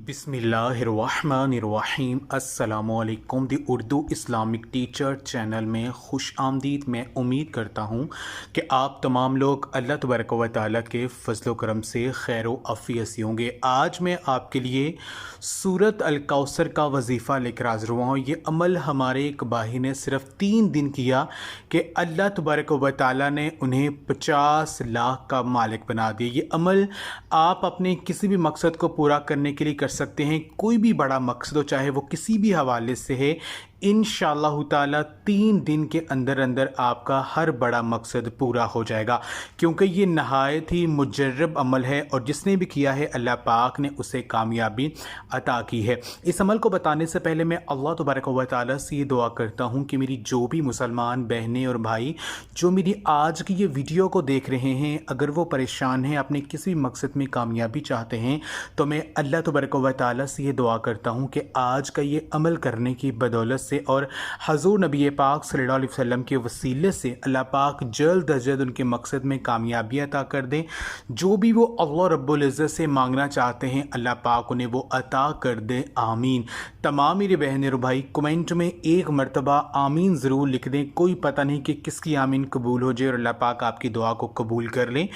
बिस्मिल्लाहिर्रहमानिर्रहीम अस्सलामुअलैकुम दी Urdu Islamic teacher channel में खुश आमदीद। मैं उम्मीद करता हूँ कि आप तमाम लोग अल्लाह तबारक व तआला के फ़ज़ल करम से खैर व आफ़ियत से होंगे। आज मैं आपके लिए सूरत अल कौसर का वजीफ़ा लेकर हाज़िर हुआ हूँ। ये अमल हमारे एक भाई ने सिर्फ़ 3 दिन किया कि अल्लाह तबारक व तआला ने उन्हें 50 लाख का मालिक बना दिया। ये अमल आप अपने किसी भी मकसद को पूरा करने के लिए कर सकते हैं। कोई भी बड़ा मकसद हो, चाहे वो किसी भी हवाले से है, इंशाअल्लाह ताला 3 दिन के अंदर अंदर आपका हर बड़ा मकसद पूरा हो जाएगा, क्योंकि ये नहायत ही मुजर्रब अमल है और जिसने भी किया है अल्लाह पाक ने उसे कामयाबी अता की है। इस अमल को बताने से पहले मैं अल्लाह तबारक व तआला से ये दुआ करता हूँ कि मेरी जो भी मुसलमान बहनें और भाई जो मेरी आज की ये वीडियो को देख रहे हैं, अगर वो परेशान हैं, अपने किसी भी मकसद में कामयाबी चाहते हैं, तो मैं अल्लाह तबारक व तआला से ये दुआ करता हूँ कि आज का ये अमल करने की बदौलत से और हज़ूर नबी पाक सल्लल्लाहु अलैहि वसल्लम के वसीले से अल्लाह पाक जल्द अज जल्द उनके मकसद में कामयाबी अता कर दें। जो भी वो अल्लाह रब्बुल इज़्ज़त से मांगना चाहते हैं अल्लाह पाक उन्हें वो अता कर दे, आमीन। तमाम मेरे बहन और भाई कमेंट में एक मरतबा आमीन ज़रूर लिख दें। कोई पता नहीं कि किसकी आमीन कबूल हो जाए और अल्लाह पाक आपकी दुआ को कबूल कर लें।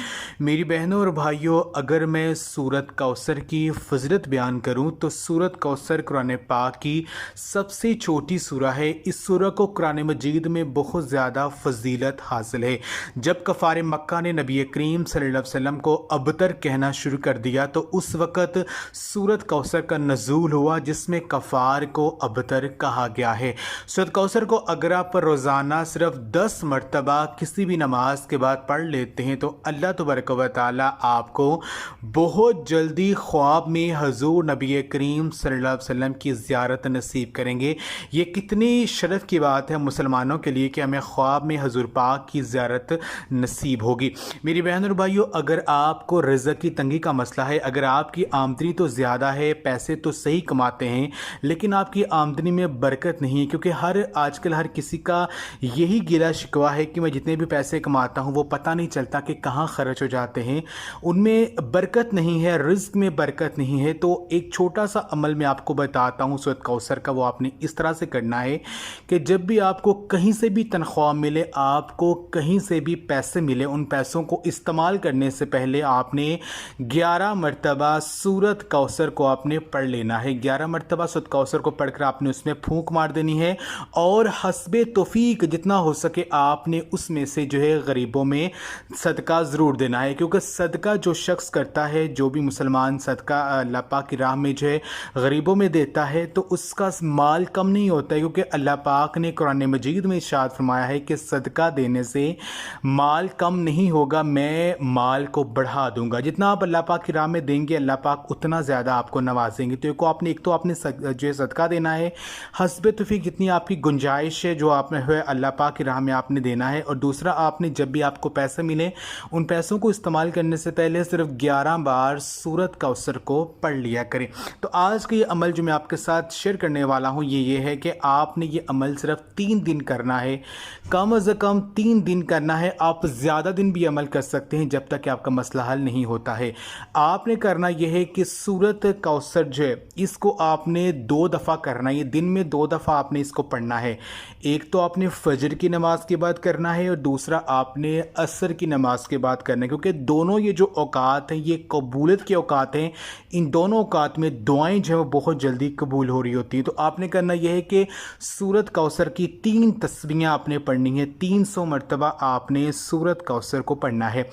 मेरी बहनों और भाइयों, अगर मैं सूरत कौसर की फ़ज़ीलत बयान करूँ तो सूरत कौसर कुरान पाक की सबसे छोटी सूरा है। इस सूरा को कुरान मजीद में बहुत ज़्यादा फजीलत हासिल है। जब कफ़ार मक्का ने नबी करीम सल्लल्लाहु अलैहि वसल्लम को अबतर कहना शुरू कर दिया तो उस वक़्त सूरत कौसर का नज़ूल हुआ, जिसमें कफ़ार को अबतर कहा गया है। सूरत कौसर को अगर आप रोज़ाना सिर्फ 10 मरतबा किसी भी नमाज के बाद पढ़ लेते हैं तो अल्लाह तबारक व तआला आपको बहुत जल्दी ख्वाब में हज़ूर नबी करीम सल्लल्लाहु अलैहि वसल्लम की ज़ियारत नसीब करेंगे। ये कितनी शरफ़ की बात है मुसलमानों के लिए कि हमें ख्वाब में हज़ूर पाक की ज़ियारत नसीब होगी। मेरी बहन और भाइयों, अगर आपको रिज़्क़ की तंगी का मसला है, अगर आपकी आमदनी तो ज़्यादा है, पैसे तो सही कमाते हैं, लेकिन आपकी आमदनी में बरकत नहीं है, क्योंकि आजकल हर किसी का यही गिला शिकवा है कि मैं जितने भी पैसे कमाता हूँ वो पता नहीं चलता कि कहाँ ख़र्च हो जाते हैं, उनमें बरकत नहीं है, रिज़्क़ में बरकत नहीं है। तो एक छोटा सा अमल मैं आपको बताता हूँ सूरत कौसर का। वो आपने इस तरह से करना है कि जब भी आपको कहीं से भी तनख्वाह मिले, आपको कहीं से भी पैसे मिले, उन पैसों को इस्तेमाल करने से पहले आपने 11 मरतबा सूरत कौसर को आपने पढ़ लेना है। 11 मरतबा सूरत कौसर को पढ़कर आपने उसमें फूंक मार देनी है और हस्बे तौफीक जितना हो सके आपने उसमें से जो है गरीबों में सदका ज़रूर देना है, क्योंकि सदका जो शख्स करता है, जो भी मुसलमान सदका अल्लाह पाक की राह में जो है गरीबों में देता है तो उसका माल कम नहीं होता है, क्योंकि अल्लाह पाक ने कुरान मजीद में इरशाद फरमाया है कि सदका देने से माल कम नहीं होगा, मैं माल को बढ़ा दूंगा। जितना आप अल्लाह पाक की राह में देंगे अल्लाह पाक उतना ज़्यादा आपको नवाजेंगे। तो एक तो आपने जो है सदका देना है, हस्बे तौफीक जितनी आपकी गुंजाइश है जो आपने है अल्लाह पाक की राह में आपने देना है। और दूसरा, आपने जब भी आपको पैसे मिले उन पैसों को इस्तेमाल करने से पहले सिर्फ 11 बार सूरत कौसर को पढ़ लिया करें। तो आज का ये अमल जो मैं आपके साथ शेयर करने वाला हूँ ये है कि आपने ये अमल सिर्फ 3 दिन करना है, कम से कम 3 दिन करना है। आप ज़्यादा दिन भी अमल कर सकते हैं जब तक कि आपका मसला हल नहीं होता है। आपने करना यह है कि सूरत कौसर जो है इसको आपने 2 दफ़ा करना है। ये दिन में 2 दफ़ा आपने इसको पढ़ना है। एक तो आपने फजर की नमाज के बाद करना है और दूसरा आपने असर की नमाज के बाद करना है, क्योंकि दोनों ये जो औकात हैं ये कबूलियत के औकात हैं। इन दोनों औकात में दुआएं जो है वो बहुत जल्दी कबूल हो रही होती हैं। तो आपने करना यह है कि सूरत कौसर की 3 तस्बीहें आपने पढ़नी है। 300 मरतबा आपने सूरत कौसर को पढ़ना है।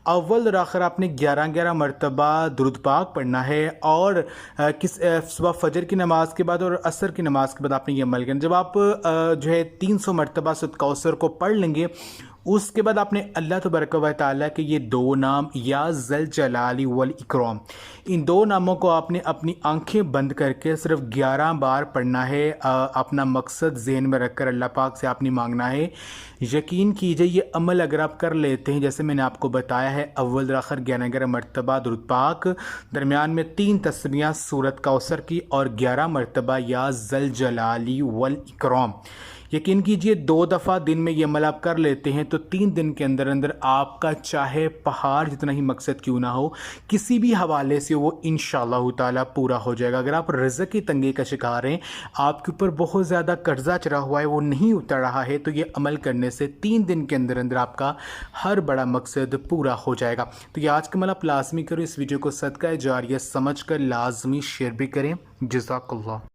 अव्वल और आखिर आपने 11-11 मरतबा दुरूद पाक पढ़ना है और सुबह फजर की नमाज के बाद और असर की नमाज के बाद आपने ये अमल करना। जब आप जो है 300 मरतबा सूरत कौसर को पढ़ लेंगे उसके बाद आपने अल्लाह तबारक व तआला के ये 2 नाम या ज़ल जलाली वल इकराम, इन 2 नामों को आपने अपनी आंखें बंद करके सिर्फ 11 बार पढ़ना है। अपना मकसद ज़हन में रखकर अल्लाह पाक से आपने मांगना है। यकीन कीजिए ये अमल अगर आप कर लेते हैं, जैसे मैंने आपको बताया है, अव्वल आखिर 11-11 मरतबा दुरूद पाक, दरमियान में 3 तस्बीहां सूरत कौसर की और 11 मरतबा या ज़ल जलाली वल इकराम, यकीन कीजिए 2 दफ़ा दिन में ये अमल आप कर लेते हैं तो 3 दिन के अंदर अंदर आपका चाहे पहाड़ जितना ही मकसद क्यों ना हो, किसी भी हवाले से वो इंशाअल्लाह ताला पूरा हो जाएगा। अगर आप रिज़्क़ की तंगी का शिकार हैं, आपके ऊपर बहुत ज़्यादा कर्जा चढ़ा हुआ है, वो नहीं उतर रहा है, तो ये अमल करने से 3 दिन के अंदर अंदर आपका हर बड़ा मकसद पूरा हो जाएगा। तो ये आज का अमल आप लाजमी करो। इस वीडियो को सदका जारिया समझ कर लाजमी शेयर भी करें। जज़ाकल्लाह।